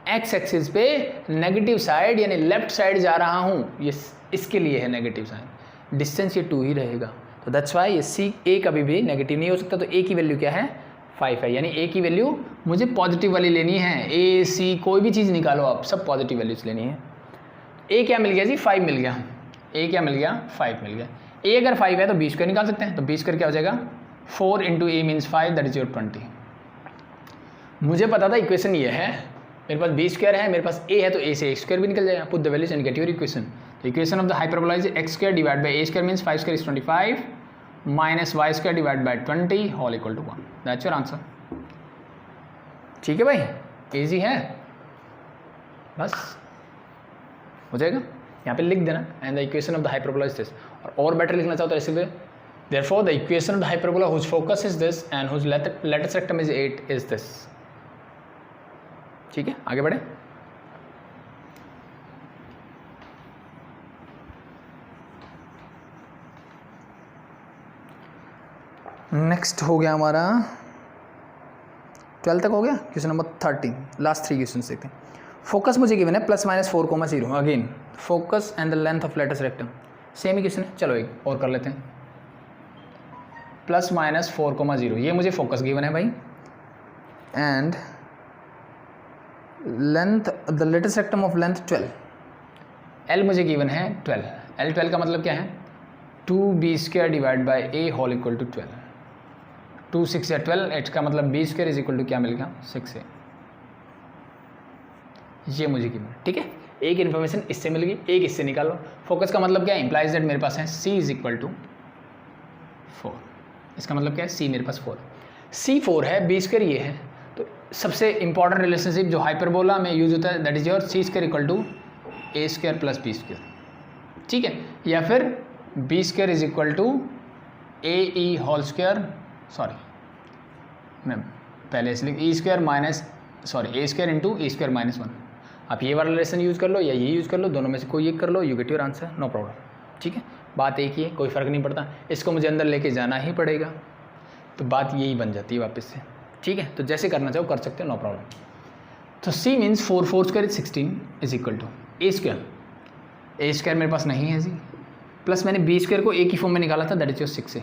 एक्स एक्सिस पे नेगेटिव साइड यानी लेफ्ट साइड जा रहा हूँ, ये इसके लिए है नेगेटिव साइड, डिस्टेंस ये 2 ही रहेगा, तो दैट्स वाई ये सी ए कभी भी नेगेटिव नहीं हो सकता, तो ए की वैल्यू क्या है 5 है, यानी ए की वैल्यू मुझे पॉजिटिव वाली लेनी है, ए सी कोई भी चीज़ निकालो आप, सब पॉजिटिव वैल्यूज लेनी है। ए क्या मिल गया जी 5 मिल गया, ए क्या मिल गया 5 मिल गया, ए अगर 5 है तो बी स्क्वायर निकाल सकते हैं, तो बी स्क्वायर क्या हो जाएगा 4 into A means 5 that is your 20। मुझे पता था इक्वेशन ये है, मेरे पास बी स्क्वायर है, मेरे पास ए है, तो ए से एक्स स्क्वायर भी निकल जाएगा, put the values and get your equation. तो equation of the hyperbola is x square divide by A square means 5 square is 25 minus Y square divide by 20 whole equal to 1, that's your answer. ठीक है भाई, easy है, बस हो जाएगा, यहाँ पे लिख देना and the equation of the hyperbola is this, और बेटर लिखना चाहो तो ऐसे भी, therefore the equation of the hyperbola whose focus is this and whose lattice rectum is 8 is this। ठीक है, आगे बढ़े। नेक्स्ट हो गया हमारा 12 तक हो गया, क्वेश्चन नंबर 13, लास्ट 3 क्वेश्चन देखते हैं। फोकस मुझे गिवन है +-4,0, again focus and the length of latus rectum, same ही क्वेश्चन है, चलो एक और कर लेते हैं। +-4,0 ये मुझे फोकस गिवन है भाई, and length the latest rectum of length 12, L मुझे गिवन है 12, एल 12 का मतलब क्या है 2b² divide by a whole equal to 12, 2 6 या 12, एच का मतलब b² इज इक्वल टू क्या मिल गया 6a, ये मुझे गिवन है। ठीक है, एक इन्फॉर्मेशन इससे मिल गई, एक इससे निकालो। फोकस का मतलब क्या है, इंप्लाइज दैट मेरे पास है c इज इक्वल टू 4, इसका मतलब क्या है c मेरे पास 4, c 4 है, b² ये है, तो सबसे इंपॉर्टेंट रिलेशनशिप जो हाइपरबोला में यूज होता है that is your c² equal to a² plus b², ठीक है, या फिर b² is equal to ae whole square, sorry मैं पहले इसलिए e² minus sorry a² into e² minus 1, आप ये वाला रिलेशन यूज़ कर लो या ये यूज़ कर लो, दोनों में से कोई एक कर लो, you get your answer, no problem. ठीक है, बात एक ही है, कोई फ़र्क नहीं पड़ता, इसको मुझे अंदर लेके जाना ही पड़ेगा, तो बात यही बन जाती है वापस से। ठीक है, तो जैसे करना चाहो कर सकते हो, नो प्रॉब्लम। तो c means 4² is 16 is equal to a² मेरे पास नहीं है जी, प्लस मैंने b² को a की फॉर्म में निकाला था दैट इज योर 6a,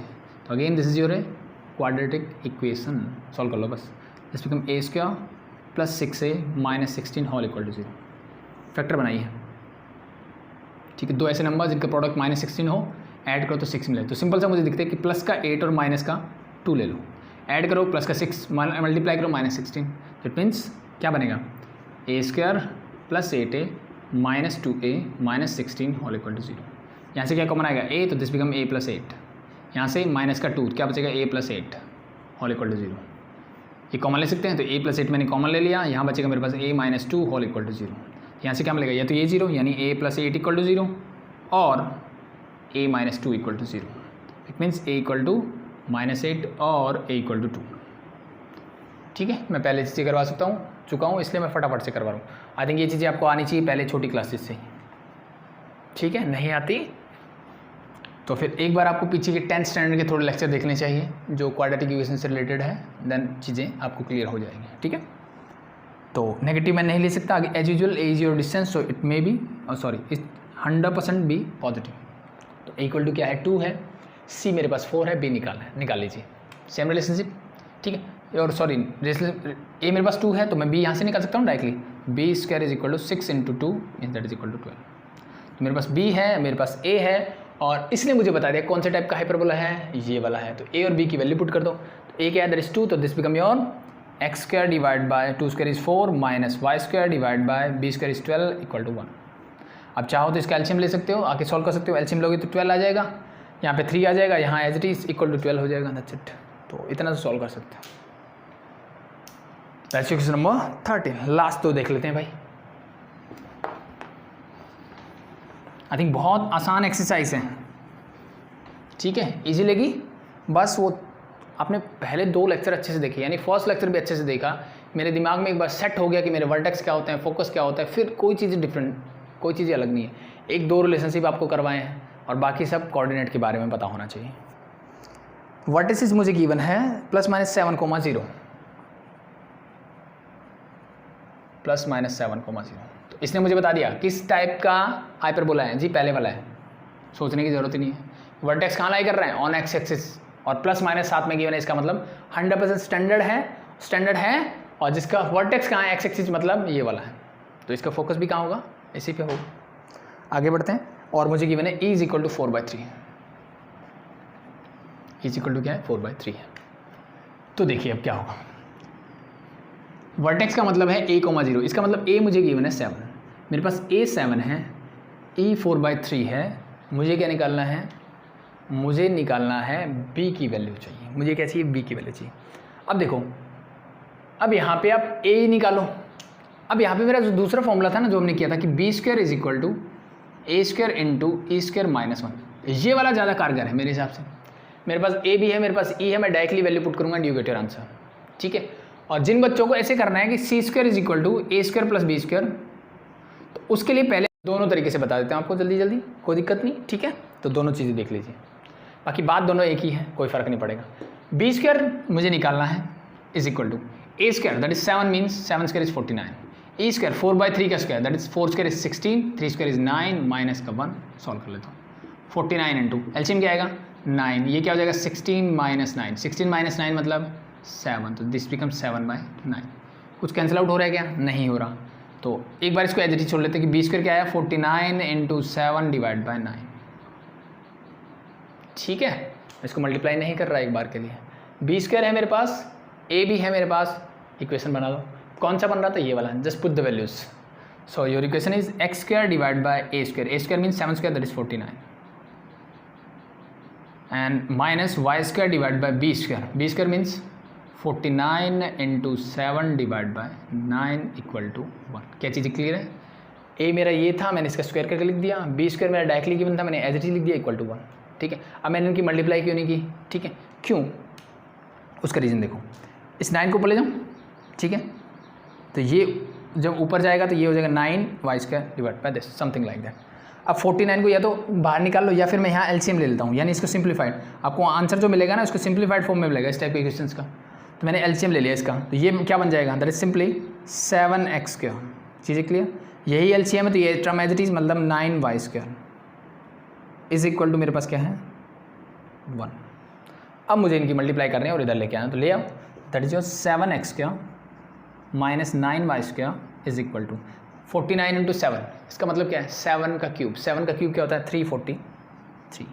तो again this is your a quadratic equation, solve कर लो बस, this become a² plus 6a minus 16 whole equal to 0, factor बनाइए। ठीक है, दो ऐसे नंबर जिनका प्रोडक्ट -16 हो, ऐड करो तो 6 मिले, तो सिंपल सा मुझे दिखता है कि प्लस का 8 और माइनस का 2 ले लो, ऐड करो प्लस का 6 मल्टीप्लाई करो -16, तो इट मीन्स क्या बनेगा a² plus 8a minus 2a minus 16 whole equal to 0, यहाँ से क्या कॉमन आएगा a, तो दिस बिकम a प्लस 8, यहाँ से माइनस का 2 क्या बचेगा a plus 8 whole equal to 0, ये कॉमन ले सकते हैं, तो a प्लस 8 मैंने कॉमन ले लिया, यहाँ बचेगा मेरे पास a minus 2 whole equal to 0, यहाँ से क्या मिलेगा, या तो ये 0 यानी a प्लस 8 इक्वल टू 0 और a minus 2 equal to 0, it means a equal to -8 और a इक्वल टू 2। ठीक है, मैं पहले चीज़ें करवा चुका हूँ, इसलिए मैं फटाफट से करवा रहा हूँ। आई थिंक ये चीज़ें आपको आनी चाहिए पहले छोटी क्लासेस से ही। ठीक है, नहीं आती तो फिर एक बार आपको पीछे के 10th स्टैंडर्ड के थोड़े लेक्चर देखने चाहिए जो क्वाड्रेटिक इक्वेशन से रिलेटेड है, देन चीज़ें आपको क्लियर हो जाएंगी। ठीक है, तो नेगेटिव मैं नहीं ले सकता आगे, as usual a is your distance, so it may be sorry it 100% be positive, तो ए इक्वल टू क्या है 2 है, सी मेरे पास 4 है, बी निकाल लीजिए, सेम रिलेशनशिप। ठीक है, और सॉरी ए मेरे पास 2 है तो मैं बी यहाँ से निकाल सकता हूँ directly, b² is equal to 6 into 2 means that is equal to 12, तो मेरे पास b है, मेरे पास a है, और इसने मुझे बता दिया कौन से टाइप का हाइपरबोला है, ये वाला है, तो a और b की वैल्यू पुट कर दो, तो a क्या है दैट इज 2, तो this become your x² divide by 2² is 4 minus y² divide by b² is 12 equal to 1। अब चाहो तो इसका एलसीएम ले सकते हो, आके सॉल्व कर सकते हो, एलसीएम लोगे तो 12 आ जाएगा, यहाँ पे 3 आ जाएगा, यहाँ as it is equal to 12 हो जाएगा, दैट्स इट। तो इतना तो सॉल्व कर सकते हो। दैट्स क्वेश्चन नंबर 13, लास्ट तो देख लेते हैं भाई। आई थिंक बहुत आसान एक्सरसाइज है, ठीक है, इजी लगी, बस वो आपने पहले 2 लेक्चर अच्छे से देखे, यानी फर्स्ट लेक्चर भी अच्छे से देखा, मेरे दिमाग में एक बार सेट हो गया कि मेरे वर्टेक्स क्या होते हैं, फोकस क्या होता है, फिर कोई चीज़ डिफरेंट, कोई चीज़ अलग नहीं है, 1-2 रिलेशनशिप आपको करवाए हैं और बाकी सब कोऑर्डिनेट के बारे में पता होना चाहिए। वर्टिसेस मुझे गिवन है +-7,0 +-7,0। तो इसने मुझे बता दिया किस टाइप का हाइपरबोला है जी, पहले वाला है, सोचने की जरूरत ही नहीं है। वर्टेक्स कहाँ लाई कर रहे हैं, ऑन एक्स एक्सिस, और +-7 में गिवन है, इसका मतलब 100% स्टैंडर्ड है, और जिसका वर्टेक्स कहाँ है, एक्स एक्सिस, मतलब ये वाला है, तो इसका फोकस भी कहाँ होगा, इसी पे होगा। आगे बढ़ते हैं, और मुझे गिवन है E = 4/3, E = क्या है, 4/3 है। तो देखिए अब क्या होगा, वर्टेक्स का मतलब है A, 0, इसका मतलब A मुझे गिवन है 7, मेरे पास A 7 है, E 4/3 है, मुझे क्या निकालना है, मुझे निकालना है B की वैल्यू चाहिए, मुझे क्या चाहिए, B की वैल्यू चाहिए। अब देखो, अब यहाँ पे आप A निकालो, अब यहाँ पे मेरा जो दूसरा फॉर्मूला था ना, जो हमने किया था कि B² = A² × E² - 1, ये वाला ज़्यादा कारगर है मेरे हिसाब से। मेरे पास A भी है, मेरे पास E है, मैं डायरेक्टली वैल्यू पुट करूँगा, यू गेट योर आंसर, ठीक है। और जिन बच्चों को ऐसे करना है कि C² = A² + B², तो उसके लिए पहले दोनों तरीके से बता देते हैं आपको, जल्दी, कोई दिक्कत नहीं, ठीक है। तो दोनों चीज़ें देख लीजिए, बाकी बात दोनों एक ही है, कोई फ़र्क नहीं पड़ेगा। B² मुझे निकालना है = A², that is 7 means 7² = 49, E² 4/3 का स्क्वायर, दैट इज 4² = 16, 3² = 9, माइनस का 1, सॉल्व कर लेता हूँ। 49 इंटू एलसीएम क्या आएगा 9, ये क्या हो जाएगा 16 - 9, 16 - 9 मतलब 7, तो दिस बिकम 7/9। कुछ कैंसिल आउट हो रहा है क्या, नहीं हो रहा, तो एक बार इसको एज इट इज छोड़ लेते हैं कि B² क्या आया 49 × 7 / 9, ठीक है। इसको मल्टीप्लाई नहीं कर रहा एक बार के लिए। B² है मेरे पास, A भी है मेरे पास, इक्वेशन बना दो। कौन सा बन रहा था, ये वाला, just put the values. So your equation is x² / A², means 7² that is 49, and minus y² / B² means 49 × 7 / 9 = 1। क्या चीज़ें क्लियर है। A मेरा ये था, मैंने इसका स्क्वायर करके लिख दिया, B² मेरा डायरेक्टली गिवन था, मैंने एज इट इज लिख दिया = 1, ठीक है। अब मैंने इनकी मल्टीप्लाई क्यों नहीं की, ठीक है, क्यों, उसका रीज़न देखो, इस 9 को ऊपर ले जाऊँ, ठीक है, तो ये जब ऊपर जाएगा तो ये हो जाएगा 9y² / समथिंग लाइक दैट। अब 49 को या तो बाहर निकाल लो, या फिर मैं यहाँ एलसीएम ले लेता हूँ, यानी इसको सिंप्लीफाइड, आपको आंसर जो मिलेगा ना उसको सिंप्लीफाइड फॉर्म में मिलेगा इस टाइप के क्वेश्चंस का। तो मैंने एलसीएम ले लिया इसका, तो ये क्या बन जाएगा, दैट इज सिंपली 7x²। चीज़ें क्लियर, यही एलसीएम है, तो ये टर्म एज इट इज मतलब 9y² = मेरे पास क्या है 1। अब मुझे इनकी मल्टीप्लाई करनी है और इधर लेके आना, तो ले आओ, that is your 7x² - 9y² = 49 × 7, इसका मतलब क्या है 7 का क्यूब, 7 का क्यूब क्या होता है 343,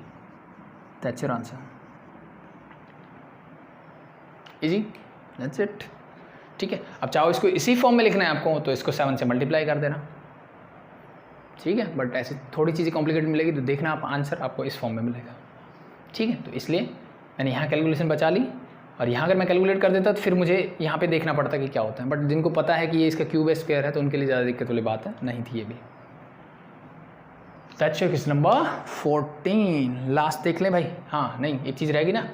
that's your answer, easy, that's it, ठीक है। अब चाहो इसको इसी फॉर्म में लिखना है आपको, तो इसको 7 से मल्टीप्लाई कर देना, ठीक है, बट ऐसे थोड़ी चीज़ें कॉम्प्लिकेटेड मिलेगी, तो देखना आप आंसर आपको इस फॉर्म में मिलेगा, ठीक है। तो इसलिए मैंने यहाँ कैलकुलेशन बचा ली, और यहाँ अगर मैं कैलकुलेट कर देता तो फिर मुझे यहाँ पे देखना पड़ता कि क्या होता है, बट जिनको पता है कि ये इसका क्यूब है, स्क्वायर है, तो उनके लिए ज़्यादा दिक्कत वाली बात है नहीं थी ये भी। That's your question number 14, last देख लें भाई। हाँ नहीं, एक चीज़ रहेगी ना,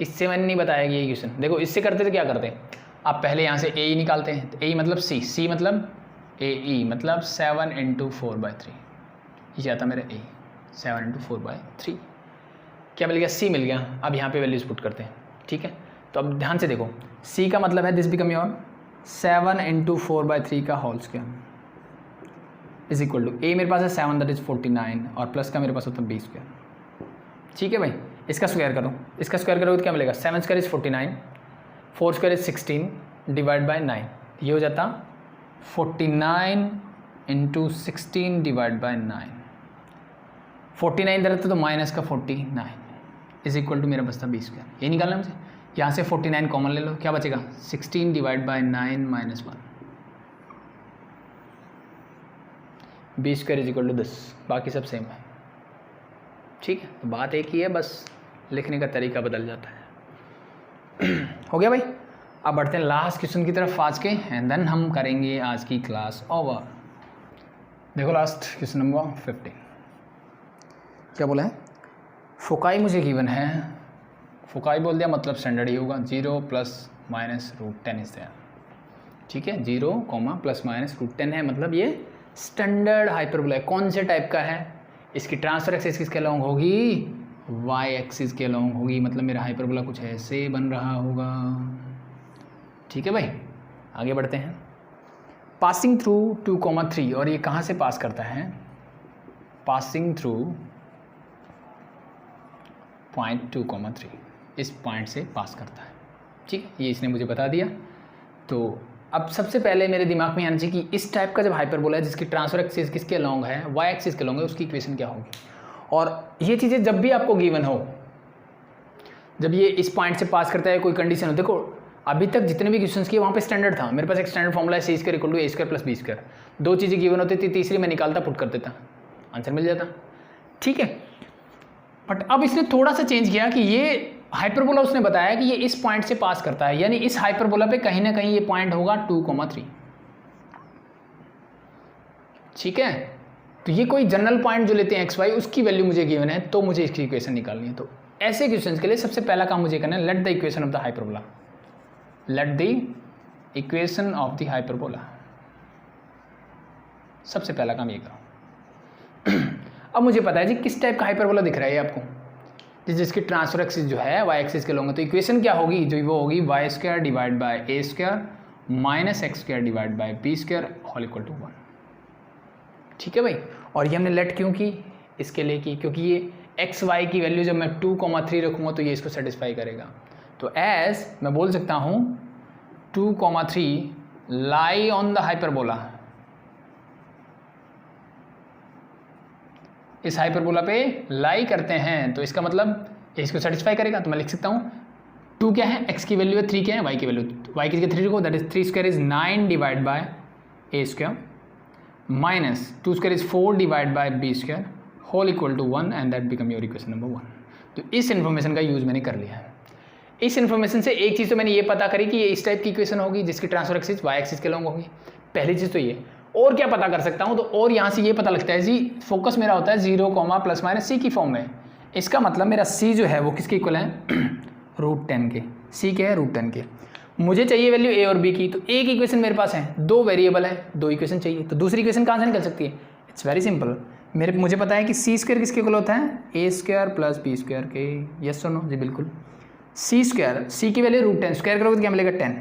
इससे मैंने नहीं बताया कि ये क्वेश्चन देखो, इससे करते तो क्या करते हैं आप, पहले यहाँ से A निकालते हैं, तो A मतलब C मतलब AE मतलब 7 × 4/3, ये जाता मेरा A, 7 × 4/3, क्या मिल गया, C मिल गया। अब यहाँ पे वैल्यूज पुट करते हैं, ठीक है। तो अब ध्यान से देखो, C का मतलब है दिस बिकम योर 7 × 4/3 का होल स्क्वायर = A मेरे पास है 7 दैट इज 49, और प्लस का मेरे पास होता है B², ठीक है भाई। इसका स्क्वायर करो, इसका स्क्वायर करोगे तो क्या मिलेगा 7² = 49, 4² = 16 / 9, ये हो जाता 49 × 16 / 9, 49 इधर रहता तो माइनस का 49 = मेरा बचता B², ये निकालना मुझे। यहाँ से 49 कॉमन ले लो, क्या बचेगा 16 / 9 - 1, B² = 10, बाकी सब सेम है, ठीक है। तो बात एक ही है, बस लिखने का तरीका बदल जाता है। हो गया भाई। अब बढ़ते हैं लास्ट क्वेश्चन की तरफ आज के, एंड देन हम करेंगे आज की क्लास ओवर। देखो लास्ट क्वेश्चन नंबर 15, क्या बोला है, फोकाई मुझे गिवन है, फोकाई बोल दिया मतलब स्टैंडर्ड ही होगा, 0 ± √10 इस तरह, ठीक है। 0, ± √10 है, मतलब ये स्टैंडर्ड हाइपरबोला है। कौन से टाइप का है, इसकी ट्रांसफर एक्सिस किसके अलॉन्ग होगी, वाई एक्सिस के अलॉन्ग होगी, मतलब मेरा हाइपरबोला कुछ ऐसे बन रहा होगा। ठीक है भाई, आगे बढ़ते हैं। पासिंग थ्रू 2,3, और ये कहाँ से पास करता है? पासिंग थ्रू पॉइंट 2,3, इस पॉइंट से पास करता है। ठीक है, ये इसने मुझे बता दिया। तो अब सबसे पहले मेरे दिमाग में आना चाहिए कि इस टाइप का जब हाइपरबोला है जिसकी ट्रांसफर एक्सिस किसके अलॉन्ग है, वाई एक्सिस के अलॉन्ग है, उसकी इक्वेशन क्या होगी। और ये चीज़ें जब भी आपको गिवन हो, जब ये इस पॉइंट से पास करता है कोई कंडीशन हो, देखो अभी तक जितने भी क्वेश्चंस किए वहाँ पे स्टैंडर्ड था, मेरे पास एक स्टैंडर्ड फॉर्मूला है c² = a² + b²। दो चीज़ें गिवन होती थी, तीसरी मैं निकालता, पुट कर देता, आंसर मिल जाता। ठीक है, बट अब इसने थोड़ा सा चेंज किया कि ये हाइपरबोला उसने बताया कि ये इस पॉइंट से पास करता है, यानी इस हाइपरबोला पे कहीं ना कहीं ये पॉइंट होगा 2,3। ठीक है, तो ये कोई जनरल पॉइंट जो लेते हैं x y, उसकी वैल्यू मुझे गिवन है, तो मुझे इसकी इक्वेशन निकालनी है। तो ऐसे क्वेश्चन के लिए सबसे पहला काम मुझे करना है, let the equation of the hyperbola, let the equation of the hyperbola, सबसे पहला काम ये करो। अब मुझे पता है जी किस टाइप का हाइपरबोला दिख रहा है आपको, जिसकी ट्रांसफर एक्सिस जो है वाई एक्सिस के लूँगा, तो इक्वेशन क्या होगी, जो वो होगी y² / a² - x² / b² whole equal to 1। ठीक है भाई, और ये हमने लेट क्यों की, इसके लिए की क्योंकि ये एक्स वाई की वैल्यू जब मैं 2,3 रखूँगा तो ये इसको सेटिस्फाई करेगा। तो एज मैं बोल सकता हूँ 2,3 लाई ऑन द हाइपरबोला, इस हाइपरबोला पे लाई करते हैं, तो इसका मतलब इसको सेटिस्फाई करेगा। तो मैं लिख सकता हूँ 2 क्या है, x की वैल्यू है, 3 क्या है, y की वैल्यू, y की जगह 3 रखो, that is 3² is 9 divide by a² minus 2² is 4 divide by b² whole equal to 1 and that become your equation number 1। तो इस इन्फॉर्मेशन का यूज़ मैंने कर लिया है। इस इन्फॉर्मेशन से एक चीज़ तो मैंने ये पता करी कि ये इस टाइप की इक्वेशन होगी जिसकी ट्रांसफर एक्सिस वाई एक्सिस के लॉन्ग होगी, पहली चीज़ तो ये। और क्या पता कर सकता हूँ, तो और यहाँ से ये पता लगता है जी, फोकस मेरा होता है 0, ± c की फॉर्म में। इसका मतलब मेरा c जो है वो किसके इक्वल है, √10 के। c क्या है, √10 के। मुझे चाहिए वैल्यू a और b की, तो एक इक्वेशन मेरे पास है, दो वेरिएबल है, दो इक्वेशन चाहिए, तो दूसरी इक्वेशन कहाँ से निकल सकती है, इट्स वेरी सिंपल। मुझे पता है कि c² किसके इक्वल होता है, a² + b² के। यस और नो, जी बिल्कुल। c², c की वैल्यू √10, स्क्वायर करोगे तो क्या मिलेगा 10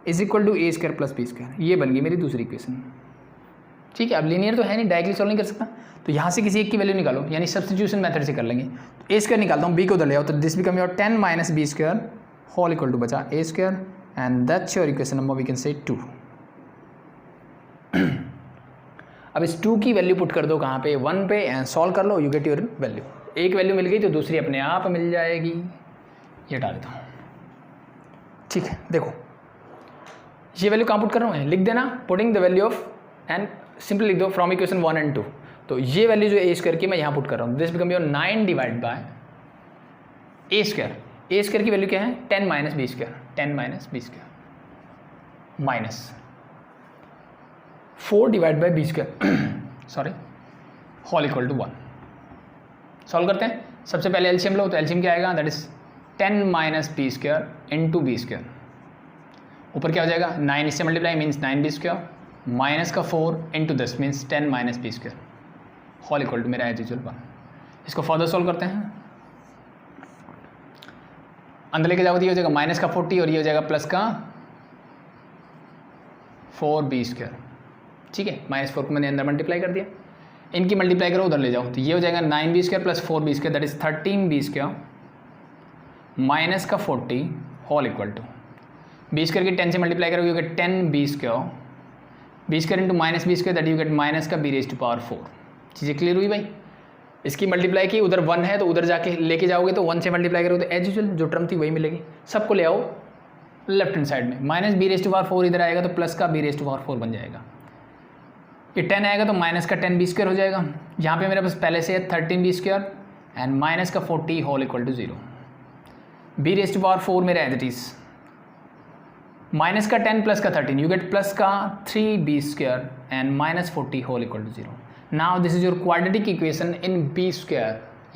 is equal to a² + b²। ये बन गई मेरी दूसरी इक्वेशन। ठीक है, अब लीनियर तो है नहीं, डायरेक्टली सॉल्व नहीं कर सकता, तो यहाँ से किसी एक की वैल्यू निकालो, यानी सब्स्टिट्यूशन मेथड से कर लेंगे। तो a² निकालता हूँ, b को उधर ले आओ, तो this become your 10 - b² whole equal to बचा a² and that's your equation number we can say 2। अब इस 2 की वैल्यू पुट कर दो कहाँ पे, 1 पे, एंड सॉल्व कर लो, यू गेट योर वैल्यू। एक वैल्यू मिल गई तो दूसरी अपने आप मिल जाएगी। ये डाल देता हूँ। ठीक है, देखो ये वैल्यू कहाँ पुट कर रहा हूँ, लिख देना, putting the value of, and simply लिख दो फ्रॉम इक्वेशन 1 and 2। तो ये वैल्यू जो a² की मैं यहाँ पुट कर रहा हूँ, this become your 9 divide by a²। a² की वैल्यू क्या है, 10 - b², 10 - b² minus 4 divide by b² sorry whole equal to 1। सॉल्व करते हैं, सबसे पहले एलसीएम लो, तो एलसीएम क्या आएगा, that is 10 - b² into b²। ऊपर क्या हो जाएगा, 9 इससे मल्टीप्लाई मीन्स 9b² माइनस का 4 into 10 means 10 - b² whole equal to मेरा एज यूजुअल 1। इसको फर्दर सॉल्व करते हैं, अंदर लेके जाओ तो ये हो जाएगा माइनस का 40 और ये हो जाएगा प्लस का 4b²। ठीक है, -4 को मैंने अंदर मल्टीप्लाई कर दिया, इनकी मल्टीप्लाई करो उधर ले जाओ, तो ये हो जाएगा 9b² + 4b² that is 13b² minus का 40 होल इक्वल टू b² की 10 से मल्टीप्लाई करोगे you get 10b² b² into -b² that you get minus का b⁴। चीज़ें क्लियर हुई भाई। इसकी मल्टीप्लाई की, उधर 1 है तो उधर जाके लेके जाओगे तो 1 से मल्टीप्लाई करोगे तो एज यूजुअल जो टर्म थी वही मिलेगी। सबको ले आओ लेफ्ट हैंड साइड में, माइनस b⁴ इधर आएगा तो प्लस का b⁴ बन जाएगा। ये 10 आएगा तो माइनस का 10b² हो जाएगा। यहाँ पे मेरे पास पहले से है 13b² एंड माइनस का 40 होल इक्वल टू 0। b⁴ मेरा एज इट इज माइनस का 10 प्लस का 13 यू गेट प्लस का 3b² and minus 40 whole equal to 0। Now this is your quadratic equation in b²,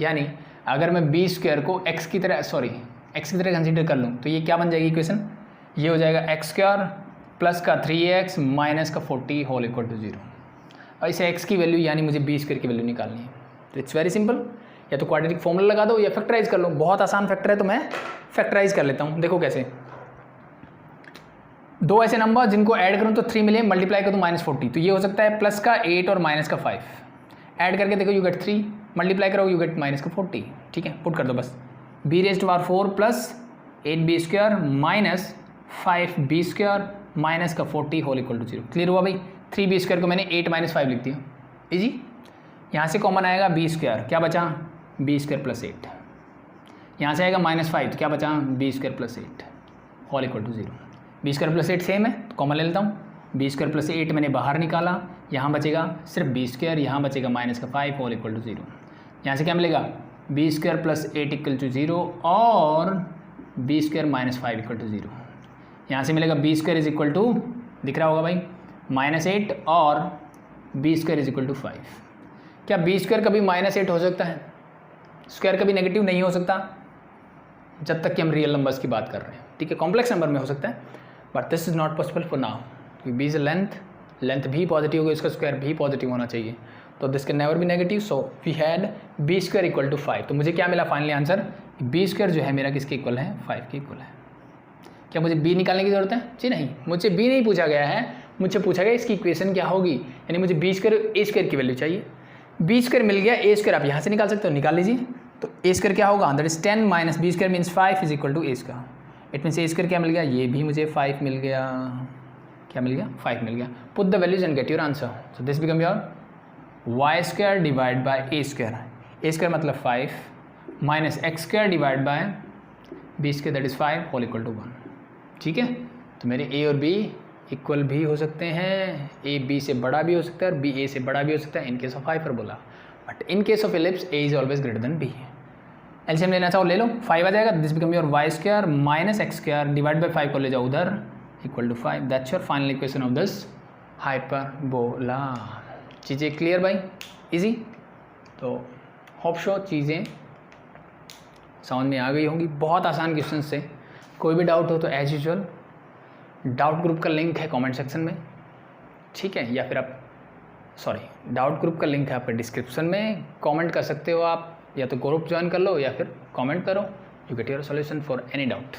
यानी अगर मैं b² को x की तरह कंसीडर कर लूँ तो ये क्या बन जाएगी इक्वेशन, ये हो जाएगा x² प्लस का 3x माइनस का 40 होल इक्वल टू 0। और इसे x की वैल्यू यानी मुझे b² की वैल्यू निकालनी है, तो इट्स वेरी सिंपल। या तो क्वाड्रेटिक फॉर्मूला लगा दो या फैक्टराइज कर लो। बहुत आसान फैक्टर है तो मैं फैक्टराइज कर लेता हूँ। देखो कैसे, दो ऐसे नंबर जिनको ऐड करूँ तो 3 मिले, मल्टीप्लाई करूँ तो -40, तो ये हो सकता है प्लस का 8 और माइनस का 5। ऐड करके देखो यू गेट 3, मल्टीप्लाई करो यू गेट माइनस का 40। ठीक है, पुट कर दो बस, b⁴ plus 8b² minus 5b² minus का 40 होल इक्वल टू 0। क्लियर हुआ भाई? 3b² को मैंने 8 - 5 लिख दिया, इजी। यहाँ से कॉमन आएगा b², क्या बचा b² प्लस 8। यहाँ से आएगा -5, तो क्या बचा b² plus 8 whole equal to 0। b² plus 8 same है तो कॉमन ले लेता हूँ। b² प्लस 8 मैंने बाहर निकाला, यहाँ बचेगा सिर्फ b², यहाँ बचेगा माइनस का 5 होल इक्वल टू 0। यहाँ से क्या मिलेगा b² प्लस 8 इक्वल टू 0 और b² माइनस 5 इक्वल टू 0। यहाँ से मिलेगा b² इज इक्वल टू, दिख रहा होगा भाई, -8 और b² इज इक्वल टू 5। क्या b² कभी -8 हो सकता है? स्क्वायर कभी नेगेटिव नहीं हो सकता जब तक कि हम रियल नंबर्स की बात कर रहे हैं। ठीक है, कॉम्प्लेक्स नंबर में हो सकता है, but this is not possible for now. b is length भी पॉजिटिव होगी, इसका स्क्वायर भी पॉजिटिव होना चाहिए, तो this can never be negative. So we had b² equal to 5। तो मुझे क्या मिला फाइनली आंसर, b² जो है मेरा किसके इक्वल है, 5 के इक्वल है। क्या मुझे b निकालने की जरूरत है? जी नहीं, मुझे b नहीं पूछा गया है, मुझे पूछा गया इसकी इक्वेशन क्या होगी, यानी मुझे b² a² की वैल्यू चाहिए। b² मिल गया, a² आप यहाँ से निकाल सकते हो, निकाल लीजिए। तो a² क्या होगा, that is 10 minus b² means 5 is equal to a²। It means a² क्या मिल गया, ये भी मुझे 5 मिल गया। क्या मिल गया, 5 मिल गया। Put the values and get your answer. So this become your y² divide by a²। a² मतलब 5 minus x² divide by b² that is 5 whole equal to 1। ठीक है, तो मेरे a और b इक्वल भी हो सकते हैं, a b से बड़ा भी हो सकता है और b a से बड़ा भी हो सकता है in case of hyperbola, but in case of ellipse a is always greater than b। LCM लेना चाहो ले लो, 5 आ जाएगा। This become your y² minus x² divide by 5 को ले जाओ उधर equal to 5। That's your final equation of this hyperbola. चीज़ें क्लियर भाई, इजी। तो होप शो चीज़ें समझ में आ गई होंगी, बहुत आसान क्वेश्चन से। कोई भी डाउट हो तो एज यूजुअल डाउट ग्रुप का लिंक है कमेंट सेक्शन में, ठीक है, या फिर आप डाउट ग्रुप का लिंक है आपके डिस्क्रिप्शन में, कमेंट कर सकते हो आप, या तो ग्रुप ज्वाइन कर लो या फिर कमेंट करो, you get your solution for any doubt.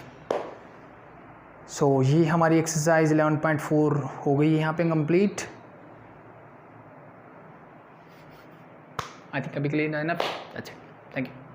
So ये हमारी एक्सरसाइज 11.4 हो गई है यहाँ पे कंप्लीट। आई थिंक अभी के लिए इनफ। अच्छा, थैंक यू।